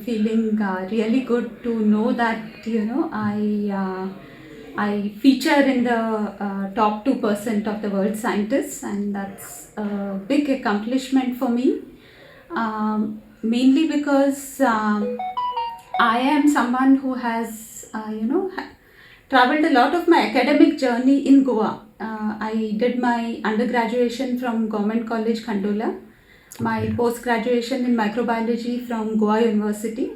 feeling really good to know that I feature in the top 2% of the world scientists, and that's a big accomplishment for me. Mainly because I am someone who has traveled a lot of my academic journey in Goa. I did my undergraduation from Government College Khandola, my post graduation in microbiology from Goa University,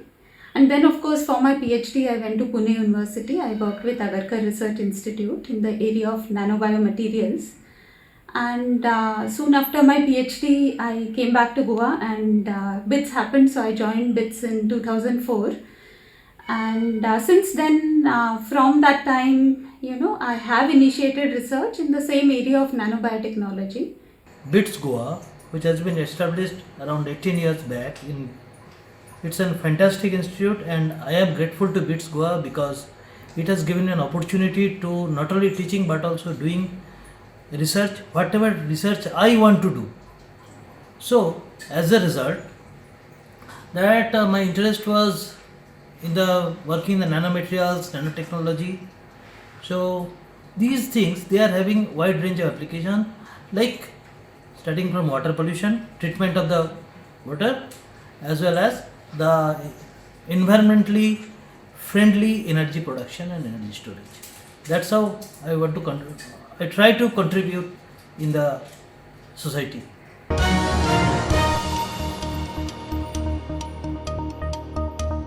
and then, of course, for my PhD, I went to Pune University. I worked with Agarkar Research Institute in the area of nanobiomaterials. And soon after my PhD, I came back to Goa, and BITS happened. So I joined BITS in 2004. And since then, from that time, I have initiated research in the same area of nanobiotechnology. BITS Goa, which has been established around 18 years back, it's a fantastic institute, and I am grateful to BITS Goa because it has given an opportunity to not only teaching but also doing research, whatever research I want to do. So, as a result, that my interest was in the working in the nanomaterials, nanotechnology. So these things, they are having wide range of application, like starting from water pollution, treatment of the water, as well as the environmentally friendly energy production and energy storage. That's how I want to I try to contribute in the society.